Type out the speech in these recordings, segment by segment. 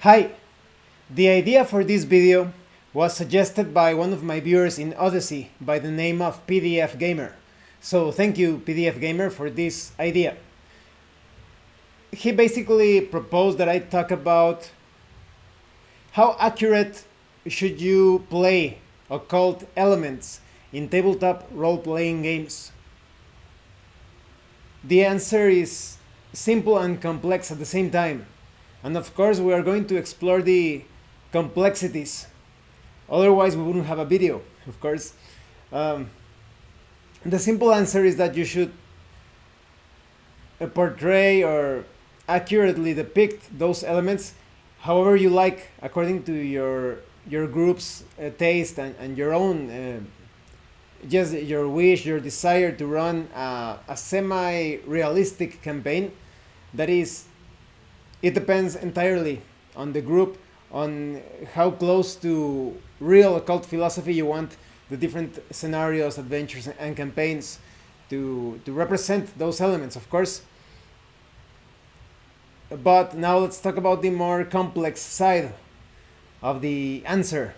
Hi! The idea for this video was suggested by one of my viewers in Odyssey by the name of PDF Gamer. So thank you, PDF Gamer, for this idea. He basically proposed that I talk about how accurate should you play occult elements in tabletop role-playing games. The answer is simple and complex at the same time. And of course, we are going to explore the complexities. Otherwise, we wouldn't have a video, of course. The simple answer is that you should portray or accurately depict those elements however you like, according to your group's taste and your own, just your wish, your desire to run a semi-realistic campaign. That is, it depends entirely on the group, on how close to real occult philosophy you want the different scenarios, adventures, and campaigns to represent those elements, of course. But now let's talk about the more complex side of the answer.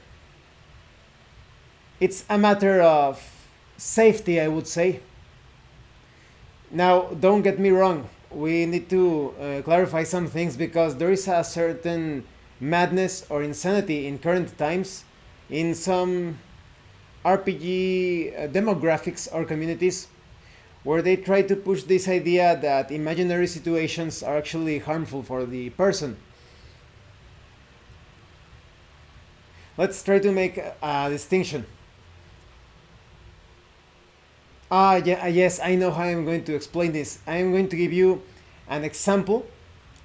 It's a matter of safety, I would say. Now, don't get me wrong, we need to clarify some things, because there is a certain madness or insanity in current times in some RPG demographics or communities, where they try to push this idea that imaginary situations are actually harmful for the person. Let's try to make a distinction. Yes, I know how I'm going to explain this. I am going to give you an example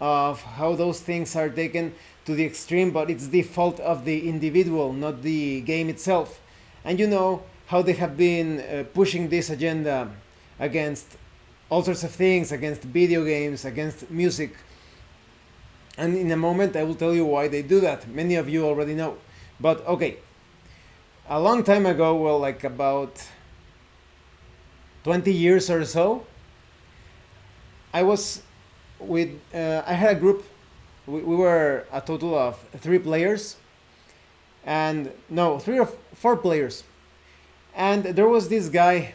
of how those things are taken to the extreme, but it's the fault of the individual, not the game itself. And you know how they have been pushing this agenda against all sorts of things, against video games, against music. And in a moment I will tell you why they do that. Many of you already know. But okay, a long time ago, well, like about 20 years or so, I was with, I had a group. We were a total of 3 players, and no, 3 or 4 players. And there was this guy,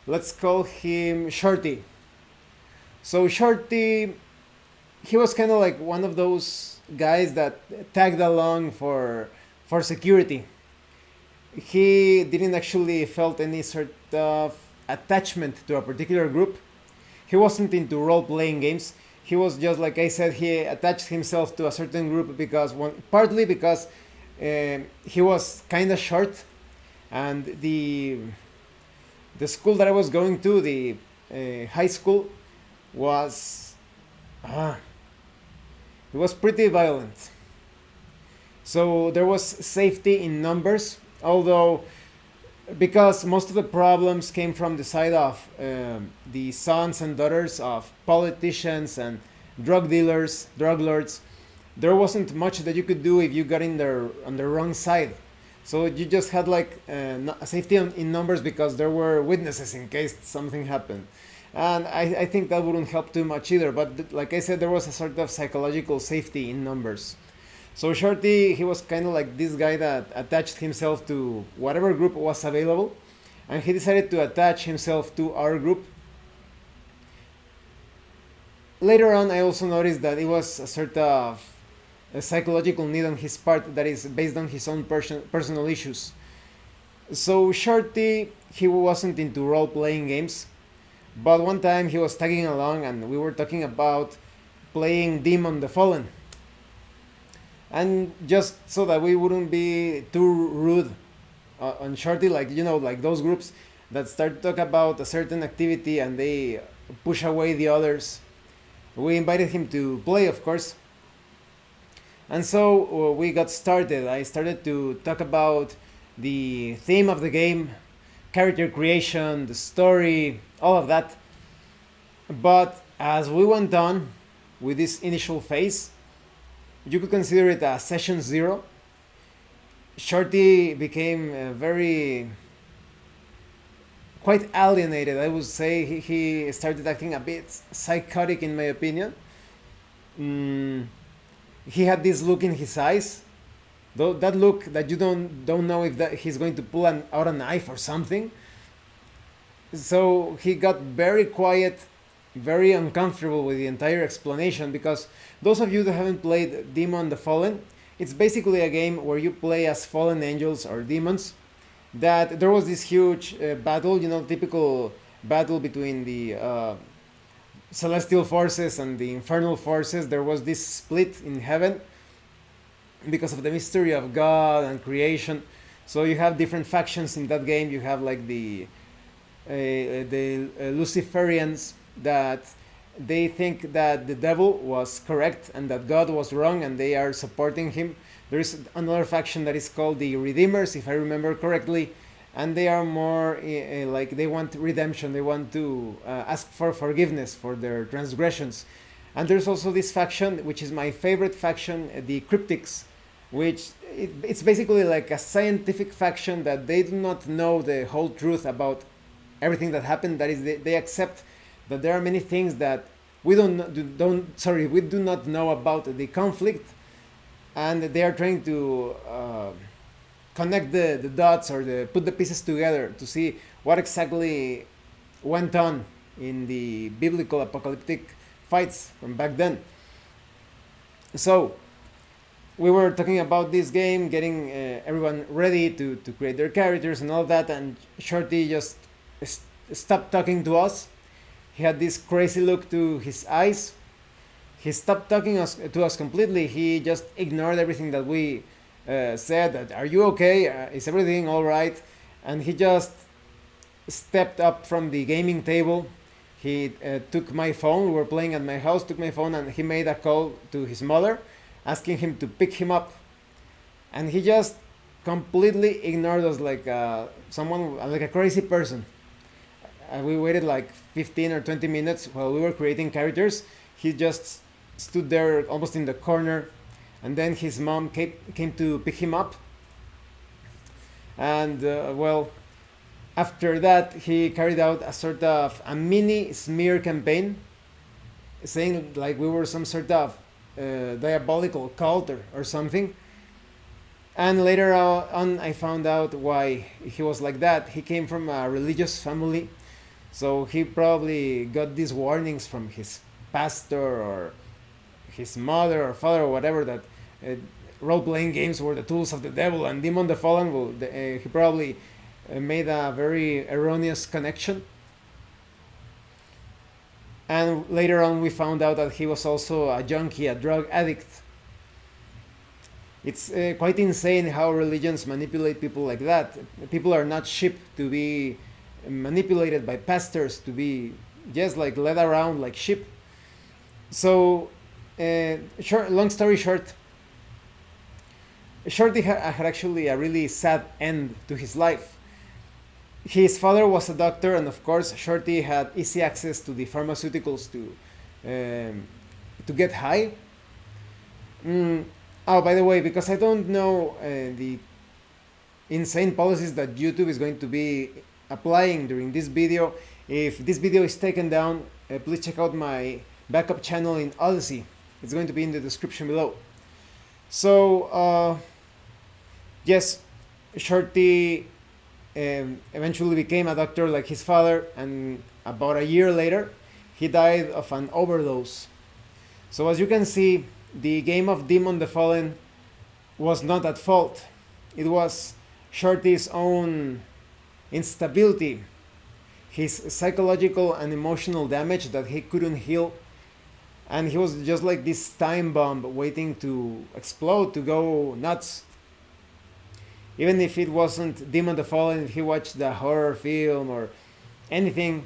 let's call him Shorty. So Shorty, he was kind of like one of those guys that tagged along for security. He didn't actually felt any sort of attachment to a particular group. He wasn't into role-playing games. He was just, like I said, he attached himself to a certain group because partly because he was kind of short, and the school that I was going to, the high school, was it was pretty violent. So there was safety in numbers, although because most of the problems came from the side of the sons and daughters of politicians and drug dealers, drug lords. There wasn't much that you could do if you got in there on the wrong side. So you just had like safety in numbers because there were witnesses in case something happened. And I think that wouldn't help too much either. But like I said, there was a sort of psychological safety in numbers. So Shorty, he was kind of like this guy that attached himself to whatever group was available, and he decided to attach himself to our group. Later on, I also noticed that it was a sort of a psychological need on his part that is based on his own personal issues. So Shorty, he wasn't into role-playing games, but one time he was tagging along and we were talking about playing Demon the Fallen. And just so that we wouldn't be too rude on Shorty, like, you know, like those groups that start to talk about a certain activity and they push away the others, we invited him to play, of course. And so we got started. I started to talk about the theme of the game, character creation, the story, all of that. But as we went on with this initial phase, you could consider it a session 0. Shorty became quite alienated, I would say. He started acting a bit psychotic, in my opinion. he had this look in his eyes, though that look that you don't know if that he's going to pull out a knife or something. So he got very quiet, very uncomfortable with the entire explanation, because those of you that haven't played Demon the Fallen, it's basically a game where you play as fallen angels or demons. That there was this huge battle, typical battle between the celestial forces and the infernal forces. There was this split in heaven because of the mystery of God and creation. So you have different factions in that game. You have like the Luciferians, that they think that the devil was correct and that God was wrong, and they are supporting him. There is another faction that is called the Redeemers, if I remember correctly, and they are more like they want redemption. They want to ask for forgiveness for their transgressions. And there's also this faction, which is my favorite faction, the Cryptics, which it's basically like a scientific faction that they do not know the whole truth about everything that happened. That is, they accept that there are many things that we we do not know about the conflict, and they are trying to connect the dots, or put the pieces together to see what exactly went on in the biblical apocalyptic fights from back then. So we were talking about this game, getting everyone ready to create their characters and all that, and Shorty just stopped talking to us. He had this crazy look to his eyes. He stopped talking to us completely. He just ignored everything that we said. That, are you okay? Is everything all right? And he just stepped up from the gaming table. He took my phone. We were playing at my house. Took my phone, and he made a call to his mother, asking him to pick him up. And he just completely ignored us, like someone, like a crazy person. We waited like 15 or 20 minutes while we were creating characters. He just stood there almost in the corner, and then his mom came to pick him up. And well, after that, he carried out a sort of a mini smear campaign, saying like we were some sort of diabolical cult or something. And later on, I found out why he was like that. He came from a religious family, so he probably got these warnings from his pastor or his mother or father or whatever, that role-playing games were the tools of the devil, and Demon the Fallen, he probably made a very erroneous connection. And later on, we found out that he was also a junkie, a drug addict. It's quite insane how religions manipulate people like that. People are not sheep to be manipulated by pastors, to be just like led around like sheep. So, long story short, Shorty had actually a really sad end to his life. His father was a doctor, and of course, Shorty had easy access to the pharmaceuticals to get high. Oh, by the way, because I don't know the insane policies that YouTube is going to be applying during this video, if this video is taken down, please check out my backup channel in Odyssey. It's going to be in the description below. So, yes, Shorty eventually became a doctor like his father, and about a year later, he died of an overdose. So as you can see, the game of Demon the Fallen was not at fault. It was Shorty's own instability, his psychological and emotional damage that he couldn't heal, and he was just like this time bomb waiting to explode, to go nuts. Even if it wasn't Demon the Fallen, if he watched the horror film or anything,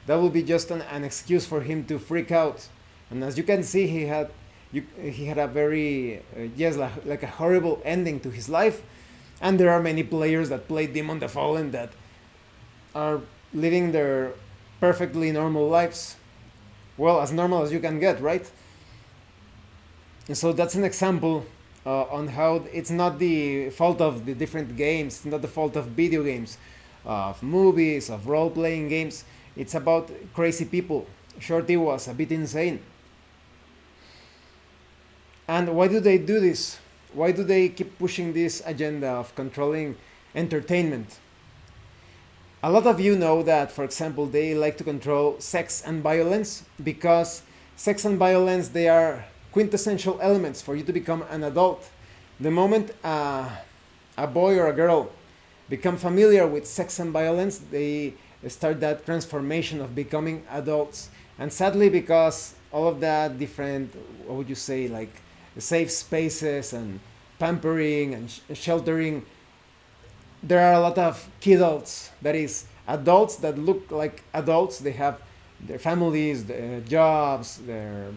that would be just an excuse for him to freak out. And as you can see, he had a very yes, like a horrible ending to his life. And there are many players that play Demon the Fallen that are living their perfectly normal lives, well, as normal as you can get, right? And so that's an example on how it's not the fault of the different games, it's not the fault of video games, of movies, of role-playing games. It's about crazy people. Shorty was a bit insane. And why do they do this? Why do they keep pushing this agenda of controlling entertainment? A lot of you know that, for example, they like to control sex and violence because sex and violence, they are quintessential elements for you to become an adult. The moment a boy or a girl become familiar with sex and violence, they start that transformation of becoming adults. And sadly, because all of that different, what would you say, like safe spaces and pampering and sheltering, there are a lot of kidults, that is, adults that look like adults. They have their families, their jobs, their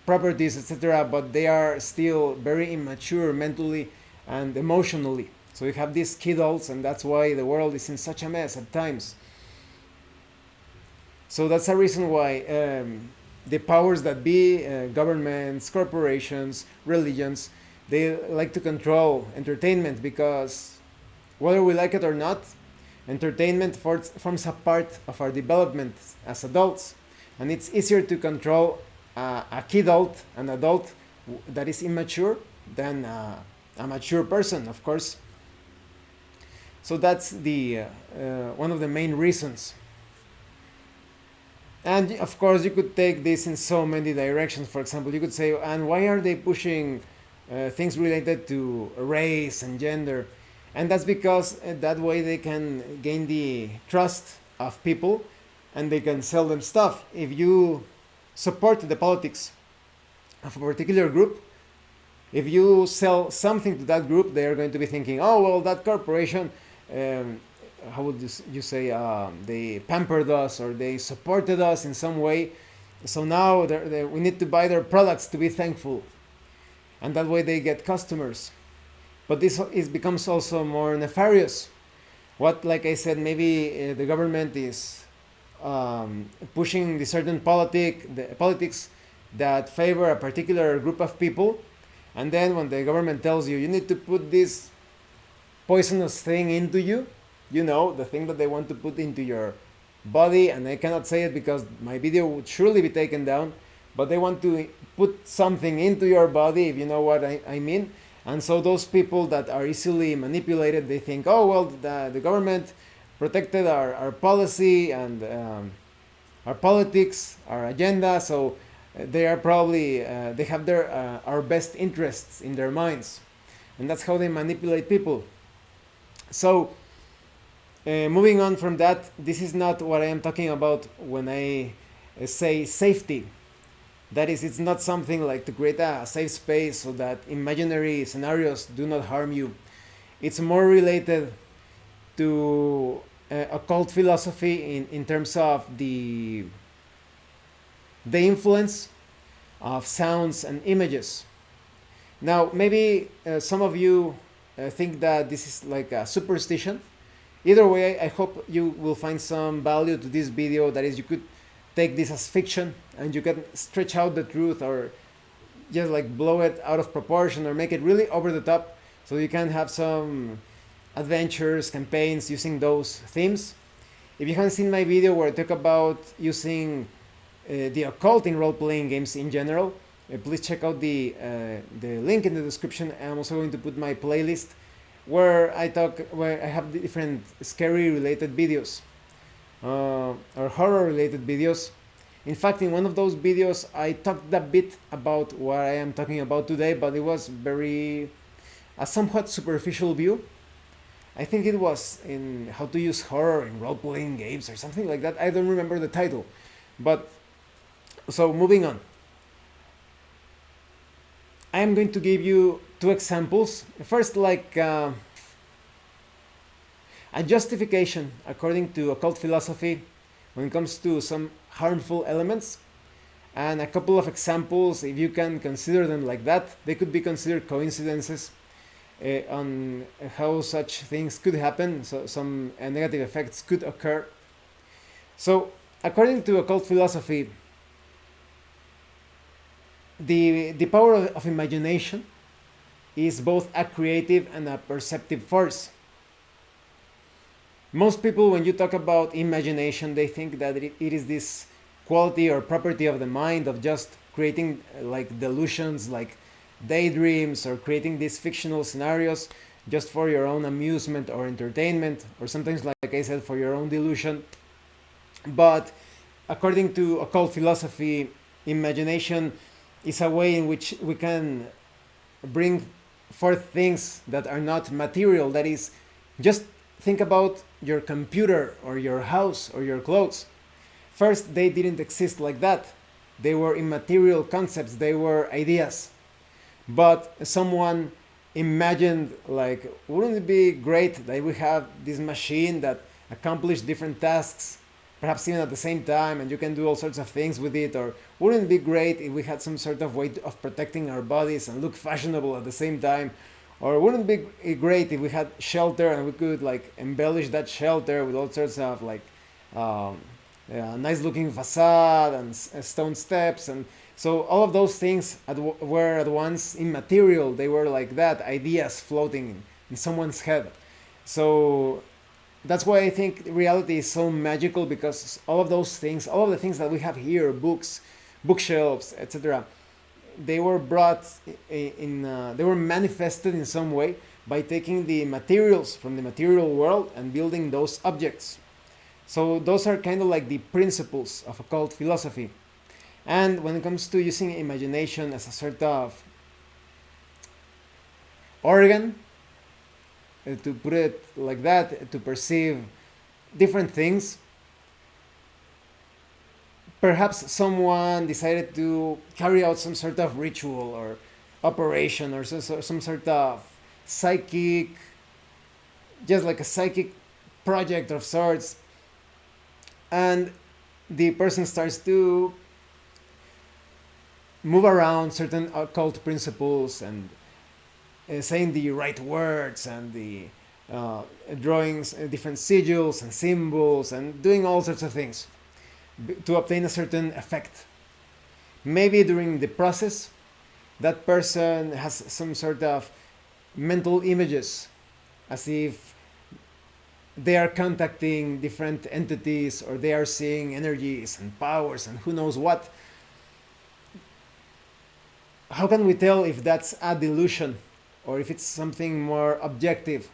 properties, etc., but they are still very immature mentally and emotionally. So you have these kidults, and that's why the world is in such a mess at times. So that's a reason why the powers that be, governments, corporations, religions, they like to control entertainment because whether we like it or not, entertainment forms a part of our development as adults. And it's easier to control a kidult, an adult that is immature, than a mature person, of course. So that's the one of the main reasons. And of course, you could take this in so many directions. For example, you could say, and why are they pushing things related to race and gender? And that's because that way they can gain the trust of people and they can sell them stuff. If you support the politics of a particular group, if you sell something to that group, they are going to be thinking, oh, well, that corporation, how would you say, they pampered us or they supported us in some way. So now we need to buy their products to be thankful. And that way they get customers. But this becomes also more nefarious. What, like I said, maybe the government is pushing the certain politics that favor a particular group of people. And then when the government tells you, you need to put this poisonous thing into you, you know, the thing that they want to put into your body, and I cannot say it because my video would surely be taken down, but they want to put something into your body, if you know what I mean. And so those people that are easily manipulated, they think, oh, well, the government protected our policy and our politics, our agenda, so they are probably, they have their our best interests in their minds. And that's how they manipulate people. So moving on from that, this is not what I am talking about when I say safety. That is, it's not something like to create a safe space so that imaginary scenarios do not harm you. It's more related to occult philosophy in terms of the influence of sounds and images. Now, maybe some of you think that this is like a superstition. Either way, I hope you will find some value to this video. That is, you could take this as fiction and you can stretch out the truth or just like blow it out of proportion or make it really over the top so you can have some adventures, campaigns using those themes. If you haven't seen my video where I talk about using the occult in role-playing games in general, please check out the link in the description. I'm also going to put my playlist where I have different scary related videos or horror related videos. In fact, in one of those videos I talked a bit about what I am talking about today, but it was a somewhat superficial view. I think it was in how to use horror in role-playing games or something like that. I don't remember the title. But so moving on, I am going to give you two examples. First, like a justification according to occult philosophy when it comes to some harmful elements, and a couple of examples, if you can consider them like that. They could be considered coincidences on how such things could happen, so some negative effects could occur. So according to occult philosophy, the power of imagination is both a creative and a perceptive force. Most people, when you talk about imagination, they think that it is this quality or property of the mind of just creating like delusions, like daydreams or creating these fictional scenarios just for your own amusement or entertainment, or sometimes, like I said, for your own delusion. But according to occult philosophy, imagination is a way in which we can bring forth things that are not material. That is, just think about your computer or your house or your clothes. First, they didn't exist like that. They were immaterial concepts, they were ideas. But someone imagined, like, wouldn't it be great that we have this machine that accomplishes different tasks, perhaps even at the same time, and you can do all sorts of things with it? Or wouldn't it be great if we had some sort of way of protecting our bodies and look fashionable at the same time? Or wouldn't it be great if we had shelter and we could like embellish that shelter with all sorts of like um, nice looking facade and stone steps? And so all of those things were at once immaterial. They were like that, ideas floating in someone's head. So that's why I think reality is so magical, because all of those things, all of the things that we have here, books, bookshelves, etc., they were brought in, they were manifested in some way by taking the materials from the material world and building those objects. So those are kind of like the principles of occult philosophy. And when it comes to using imagination as a sort of organ, to put it like that, to perceive different things, perhaps someone decided to carry out some sort of ritual or operation, or some sort of psychic, just like a psychic project of sorts, and the person starts to move around certain occult principles and saying the right words and the drawings, different sigils and symbols, and doing all sorts of things to obtain a certain effect. Maybe during the process, that person has some sort of mental images, as if they are contacting different entities, or they are seeing energies and powers and who knows what. How can we tell if that's a delusion or if it's something more objective?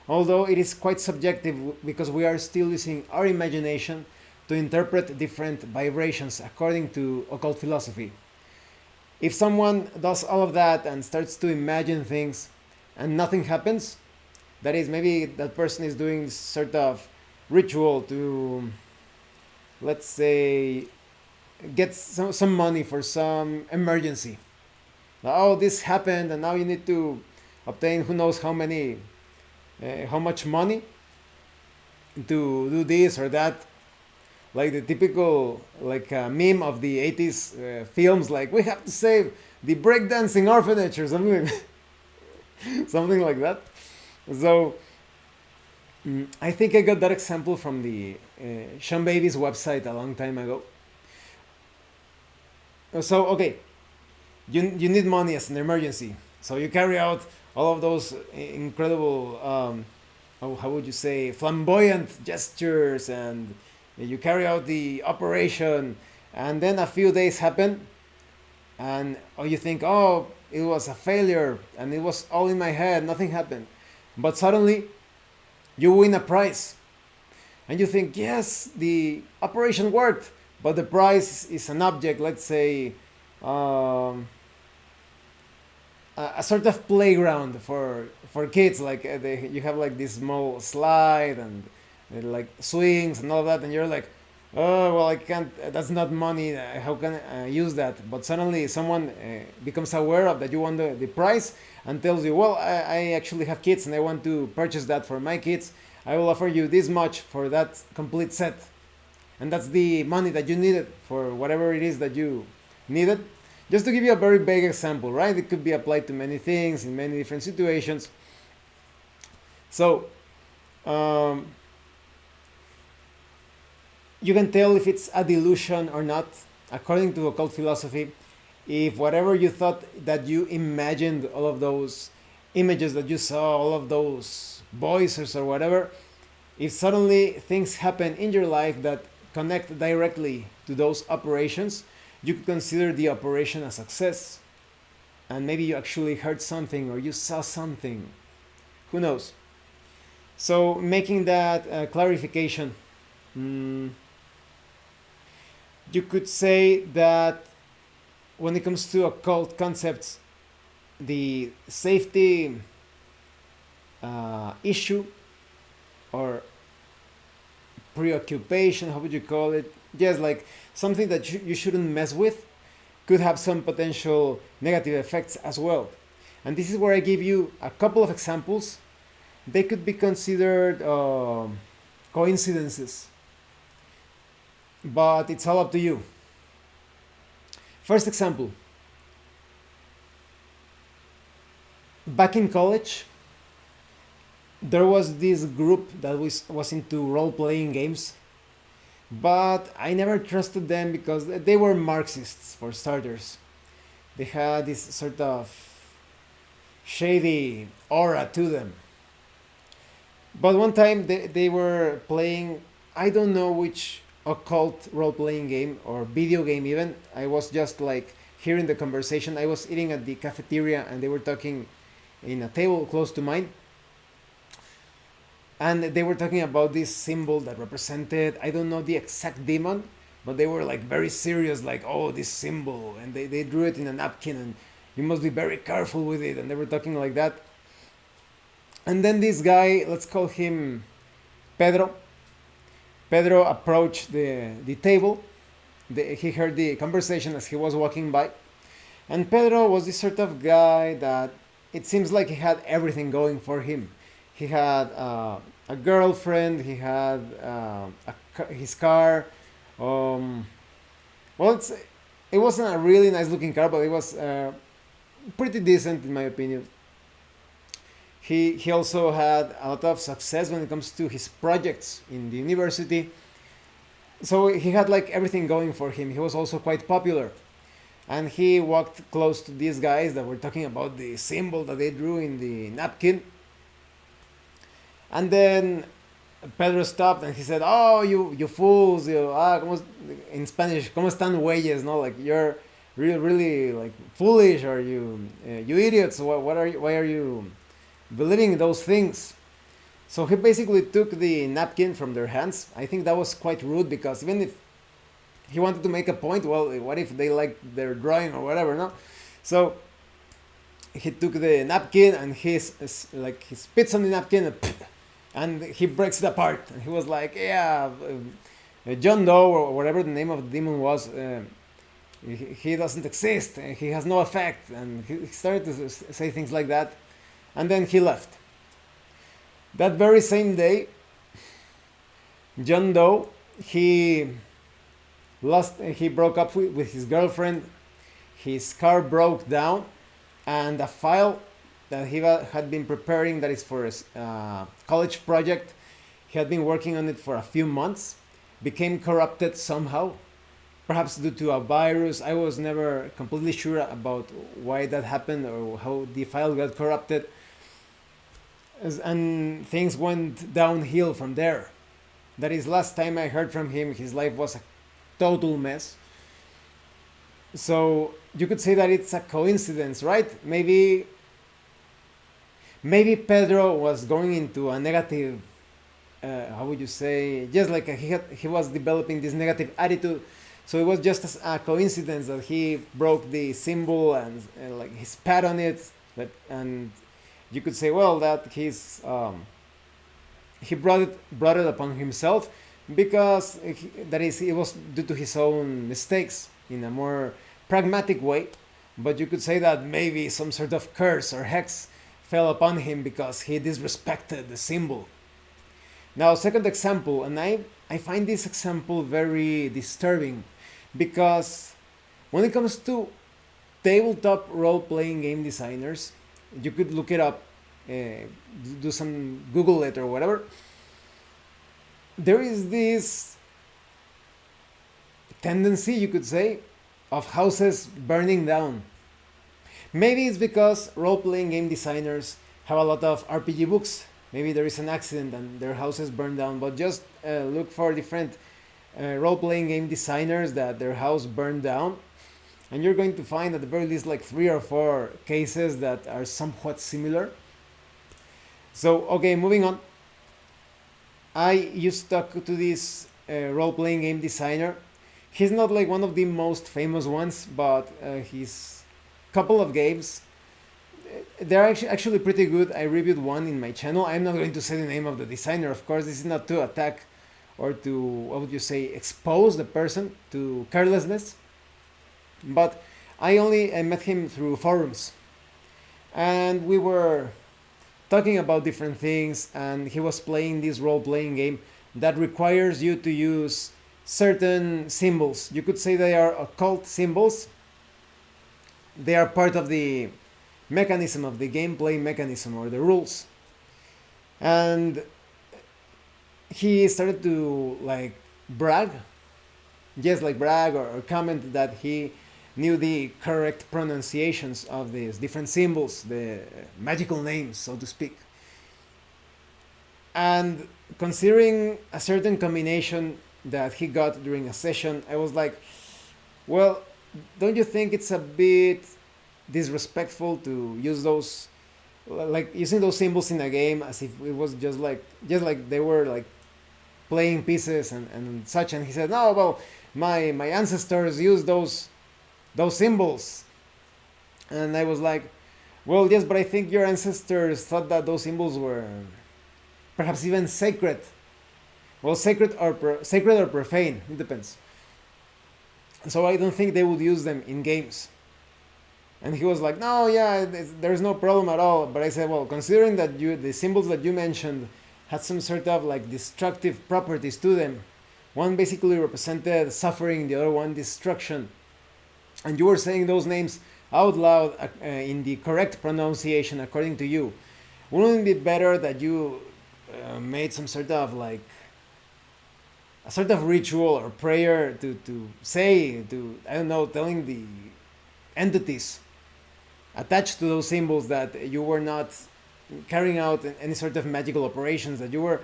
Although it is quite subjective, because we are still using our imagination to interpret different vibrations according to occult philosophy. If someone does all of that and starts to imagine things and nothing happens, that is, maybe that person is doing sort of ritual to, let's say, get some money for some emergency. Oh, this happened, and now you need to obtain who knows how much money to do this or that. Like the typical like meme of the 80s films, like we have to save the breakdancing orphanage or something, something like that. So I think I got that example from the Sean Baby's website a long time ago. So okay, you need money as an emergency, so you carry out all of those incredible how would you say, flamboyant gestures, and you carry out the operation, and then a few days happen, and you think, oh, it was a failure and it was all in my head, nothing happened. But suddenly you win a prize, and you think, yes, the operation worked, but the prize is an object, let's say a sort of playground for kids, like you have like this small slide and like swings and all that, and you're like, oh well, I can't, that's not money, how can I use that? But suddenly someone becomes aware of that you want the prize, and tells you, well, I actually have kids and I want to purchase that for my kids, I will offer you this much for that complete set. And that's the money that you needed for whatever it is that you needed. Just to give you a very vague example, right? It could be applied to many things in many different situations. So you can tell if it's a delusion or not, according to occult philosophy, if whatever you thought that you imagined, all of those images that you saw, all of those voices or whatever, if suddenly things happen in your life that connect directly to those operations, you could consider the operation a success. and maybe you actually heard something or you saw something. Who knows? So making that clarification, mm, you could say that when it comes to occult concepts, the safety issue or preoccupation, how would you call it? Yes, like something that you shouldn't mess with could have some potential negative effects as well. And this is where I give you a couple of examples. They could be considered coincidences, but it's all up to you. First example, back in college, there was this group that was into role playing games, but I never trusted them because they were Marxists, for starters. They had this sort of shady aura to them. But one time they were playing, I don't know which occult role playing game or video game even. I was just like hearing the conversation. I was eating at the cafeteria and they were talking in a table close to mine. And they were talking about this symbol that represented, I don't know the exact demon, but they were like very serious, like, oh, this symbol. And they drew it in a napkin and you must be very careful with it. And they were talking like that. And then this guy, let's call him Pedro. Pedro approached the table. He heard the conversation as he was walking by. And Pedro was this sort of guy that it seems like he had everything going for him. He had a girlfriend, he had his car. Well, it wasn't a really nice looking car, but it was pretty decent in my opinion. He also had a lot of success when it comes to his projects in the university. So he had like everything going for him. He was also quite popular. And he walked close to these guys that were talking about the symbol that they drew in the napkin. And then Pedro stopped and he said, "Oh, you fools! In Spanish, ¿cómo están güeyes?" No, like you're really like foolish, or you idiots. What are you? Why are you believing in those things?" So he basically took the napkin from their hands. I think that was quite rude because even if he wanted to make a point, well, what if they like their drawing or whatever, no? So he took the napkin and he spits on the napkin and he breaks it apart. And he was like, "Yeah, John Doe or whatever the name of the demon was, he doesn't exist. He has no effect." And he started to say things like that, and then he left. That very same day, John Doe, he broke up with his girlfriend. His car broke down, and a file that he had been preparing, that is for his college project, he had been working on it for a few months, became corrupted somehow, perhaps due to a virus. I was never completely sure about why that happened or how the file got corrupted. And things went downhill from there. That is, last time I heard from him, his life was a total mess. So you could say that it's a coincidence, right? Maybe Pedro was going into a negative, how would you say? Just like he was developing this negative attitude. So it was just a coincidence that he broke the symbol and like he spat on it, and you could say, well, that he brought it upon himself because it was due to his own mistakes in a more pragmatic way. But you could say that maybe some sort of curse or hex fell upon him because he disrespected the symbol. Now, second example, and I find this example very disturbing because when it comes to tabletop role-playing game designers, you could look it up, do some Google it or whatever. There is this tendency, you could say, of houses burning down. Maybe it's because role-playing game designers have a lot of RPG books. Maybe there is an accident and their houses burn down, but just look for different role-playing game designers that their house burned down. and you're going to find at the very least like 3 or 4 cases that are somewhat similar. So, okay, moving on. I used to talk to this role-playing game designer. He's not like one of the most famous ones, but his couple of games, they're actually pretty good. I reviewed one in my channel. I'm not going to say the name of the designer, of course. This is not to attack or to, what would you say, expose the person to carelessness. But I met him through forums, and we were talking about different things, and he was playing this role-playing game that requires you to use certain symbols. You could say they are occult symbols. They are part of the mechanism of the gameplay mechanism or the rules. And he started to like brag, just like brag or comment that he knew the correct pronunciations of these different symbols, the magical names, so to speak. And considering a certain combination that he got during a session, I was like, well, don't you think it's a bit disrespectful to use those, like using those symbols in a game as if it was just like they were like playing pieces and such? And he said, no, well, my ancestors used those symbols. And I was like, well, yes, but I think your ancestors thought that those symbols were perhaps even sacred. Well, sacred or profane, it depends. So I don't think they would use them in games. And he was like, no, yeah, there's no problem at all. But I said, well, considering that the symbols that you mentioned had some sort of like destructive properties to them, one basically represented suffering, the other one destruction, and you were saying those names out loud in the correct pronunciation according to you, wouldn't it be better that you made some sort of like a sort of ritual or prayer to say, to, I don't know, telling the entities attached to those symbols that you were not carrying out any sort of magical operations, that you were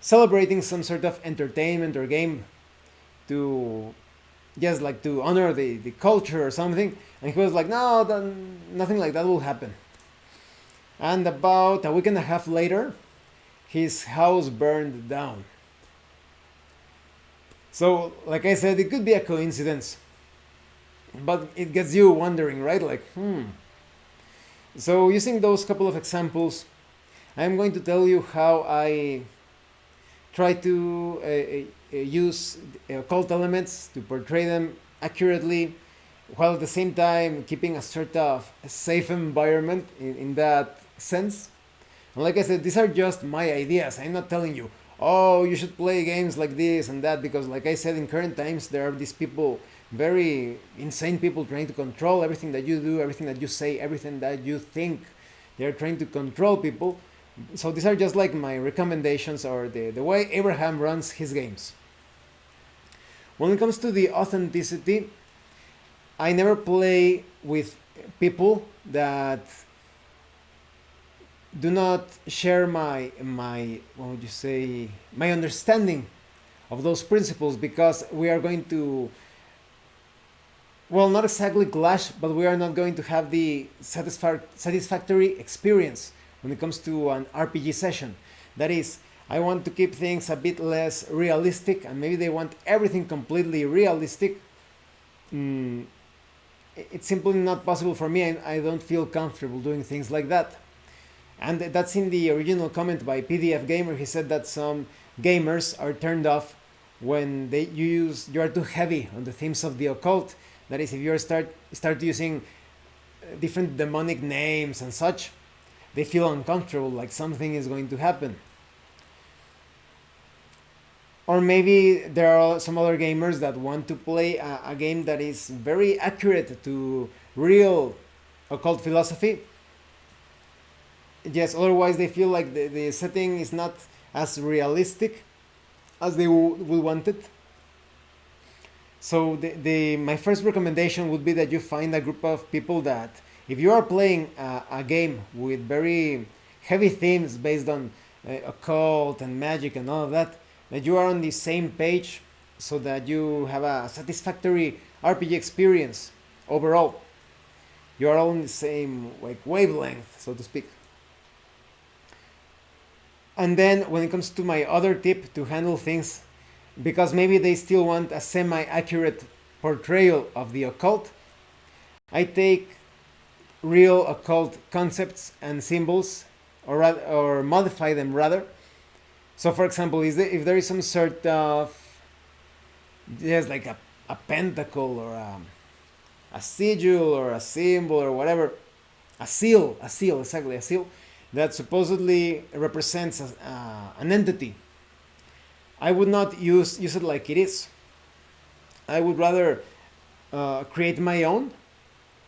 celebrating some sort of entertainment or game to just like to honor the culture or something? And he was like, no, nothing like that will happen. And about a week and a half later, his house burned down. So, like I said, it could be a coincidence, but it gets you wondering, right? Like, So, using those couple of examples, I'm going to tell you how I try to use occult elements to portray them accurately, while at the same time keeping a sort of safe environment in that sense. And like I said, these are just my ideas. I'm not telling you, oh, you should play games like this and that, because like I said, in current times, there are these people, very insane people, trying to control everything that you do, everything that you say, everything that you think. They're trying to control people. So these are just like my recommendations, or the way Abraham runs his games. When it comes to the authenticity, I never play with people that do not share my what would you say, my understanding of those principles, because we are going to, well, not exactly clash, but we are not going to have the satisfactory experience when it comes to an RPG session. That is, I want to keep things a bit less realistic, and maybe they want everything completely realistic. It's simply not possible for me, and I don't feel comfortable doing things like that. And that's in the original comment by PDF Gamer. He said that some gamers are turned off when you are too heavy on the themes of the occult. That is, if you start using different demonic names and such, they feel uncomfortable, like something is going to happen. Or maybe there are some other gamers that want to play a game that is very accurate to real occult philosophy. Yes, otherwise they feel like the setting is not as realistic as they would want it. So my first recommendation would be that you find a group of people that, if you are playing a game with very heavy themes based on occult and magic and all of that, that you are on the same page, so that you have a satisfactory RPG experience. overall. You are all in the same like wavelength, so to speak. And then when it comes to my other tip to handle things, because maybe they still want a semi-accurate portrayal of the occult, I take real occult concepts and symbols, or modify them rather. So, for example, if there is some sort of, yes, like a pentacle or a sigil or a symbol or whatever, a seal, exactly, a seal that supposedly represents an entity, I would not use it like it is. I would rather create my own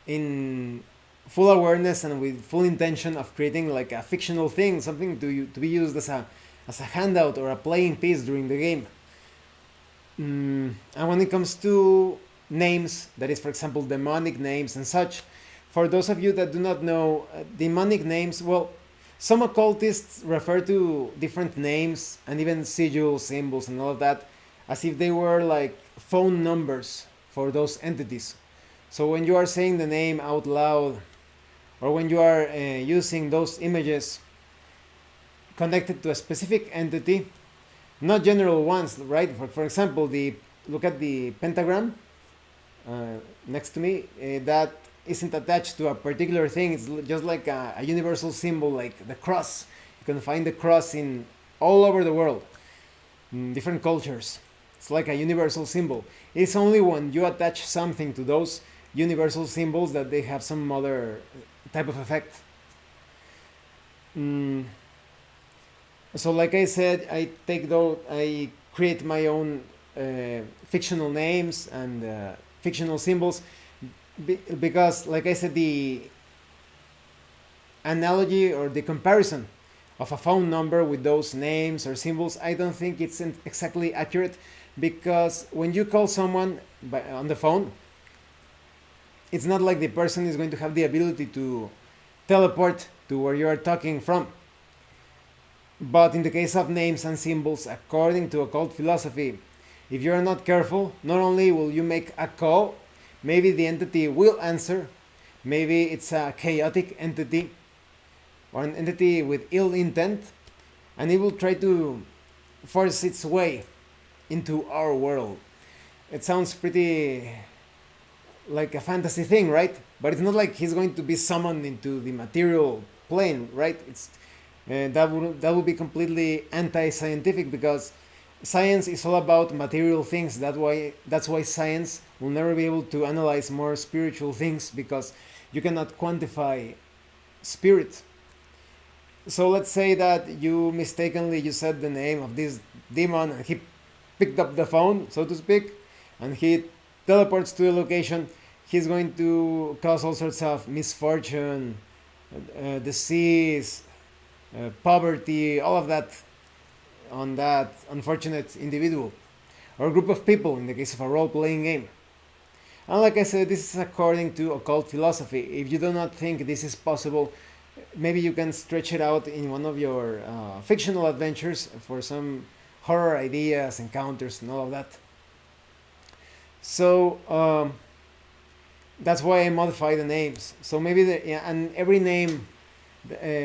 in full awareness and with full intention of creating like a fictional thing, something to be used as a handout or a playing piece during the game. And when it comes to names, that is, for example, demonic names and such, for those of you that do not know, demonic names, well, some occultists refer to different names and even sigils, symbols, and all of that as if they were like phone numbers for those entities. So when you are saying the name out loud, or when you are using those images connected to a specific entity, not general ones, right? For example, look at the pentagram next to me. That isn't attached to a particular thing. It's just like a universal symbol, like the cross. You can find the cross in all over the world, in different cultures. It's like a universal symbol. It's only when you attach something to those universal symbols that they have some other type of effect. So, like I said, I create my own fictional names and fictional symbols because, like I said, the analogy or the comparison of a phone number with those names or symbols, I don't think it's exactly accurate, because when you call someone on the phone, it's not like the person is going to have the ability to teleport to where you are talking from. But in the case of names and symbols, according to occult philosophy, if you are not careful, not only will you make a call, maybe the entity will answer, maybe it's a chaotic entity or an entity with ill intent, and it will try to force its way into our world. It sounds pretty like a fantasy thing, right? But it's not like he's going to be summoned into the material plane, right? That would be completely anti-scientific, because science is all about material things. That's why science will never be able to analyze more spiritual things, because you cannot quantify spirit. So let's say that you said the name of this demon and he picked up the phone, so to speak, and he teleports to the location. He's going to cause all sorts of misfortune, disease, poverty, all of that on that unfortunate individual or group of people in the case of a role-playing game. And like I said, this is according to occult philosophy. If you do not think this is possible, maybe you can stretch it out in one of your fictional adventures for some horror ideas, encounters, and all of that. So that's why I modify the names. So maybe and every name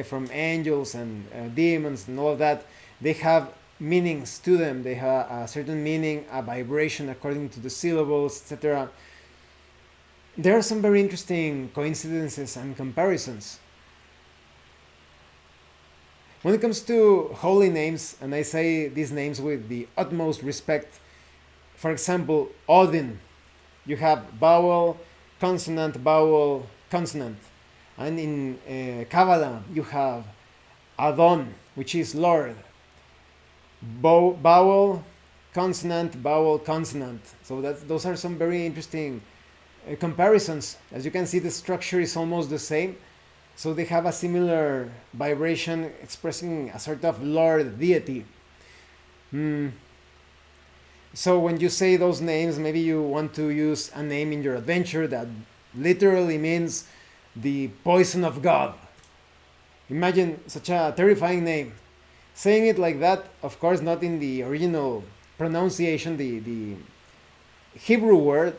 from angels and demons and all of that, they have meanings to them. They have a certain meaning, a vibration according to the syllables, etc. There are some very interesting coincidences and comparisons. When it comes to holy names, and I say these names with the utmost respect, for example, Odin, you have vowel, consonant, consonant. And in Kabbalah, you have Adon, which is Lord. Vowel, consonant. So those are some very interesting comparisons. As you can see, the structure is almost the same. So they have a similar vibration expressing a sort of Lord deity. So when you say those names, maybe you want to use a name in your adventure that literally means the poison of God. Imagine such a terrifying name. Saying it like that, of course, not in the original pronunciation, the Hebrew word,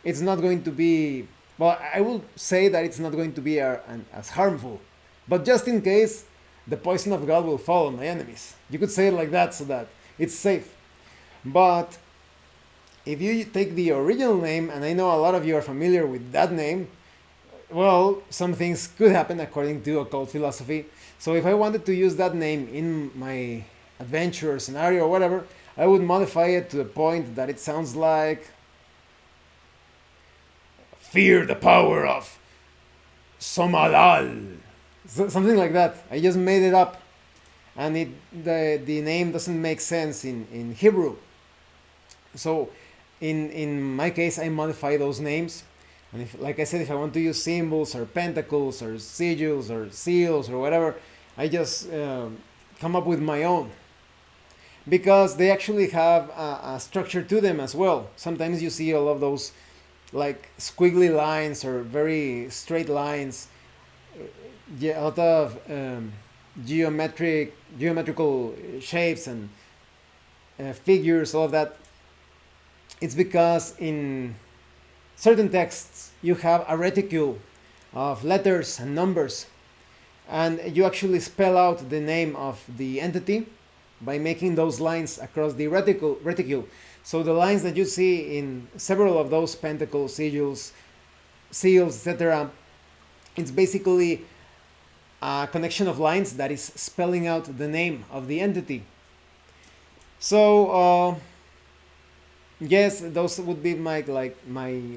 it's not going to be, well, I will say that it's not going to be as harmful. But just in case, the poison of God will fall on my enemies. You could say it like that so that it's safe. But if you take the original name, and I know a lot of you are familiar with that name, well, some things could happen according to occult philosophy. So if I wanted to use that name in my adventure or scenario or whatever, I would modify it to the point that it sounds like fear the power of Somalal. Something like that. I just made it up. And the name doesn't make sense in Hebrew. So in my case, I modify those names. And if, like I said, if I want to use symbols or pentacles or sigils or seals or whatever, I just come up with my own. Because they actually have a structure to them as well. Sometimes you see all of those like squiggly lines or very straight lines. Yeah, a lot of geometrical shapes and figures, all of that. It's because in certain texts you have a reticule of letters and numbers, and you actually spell out the name of the entity by making those lines across the reticule. So the lines that you see in several of those pentacles, sigils, seals, etc., it's basically a connection of lines that is spelling out the name of the entity. So yes, those would be my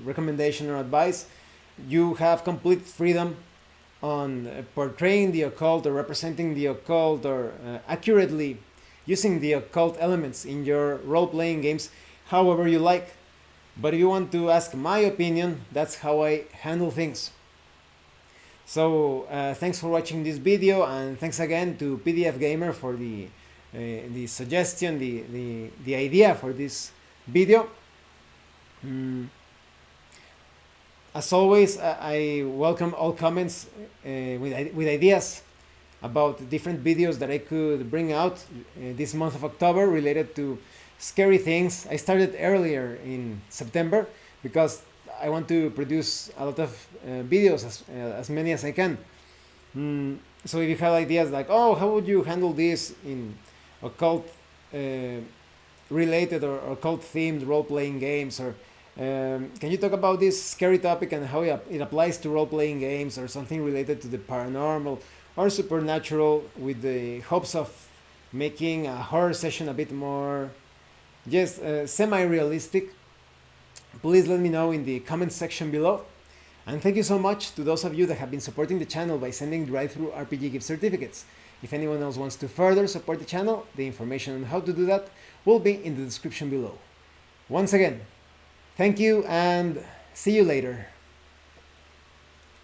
recommendation or advice. You have complete freedom on portraying the occult or representing the occult or accurately using the occult elements in your role-playing games however you like. But if you want to ask my opinion, that's how I handle things. So thanks for watching this video, and thanks again to PDF Gamer for the suggestion, the idea for this video. As always, I welcome all comments with ideas about different videos that I could bring out this month of October related to scary things. I started earlier in September because I want to produce a lot of videos, as many as I can. So if you have ideas like, oh, how would you handle this in occult related or occult themed role-playing games, or can you talk about this scary topic and how it applies to role-playing games, or something related to the paranormal or supernatural, with the hopes of making a horror session a bit more just semi-realistic, please let me know in the comment section below. And thank you so much to those of you that have been supporting the channel by sending drive-thru RPG gift certificates. If anyone else wants to further support the channel, the information on how to do that will be in the description below. Once again, thank you and see you later.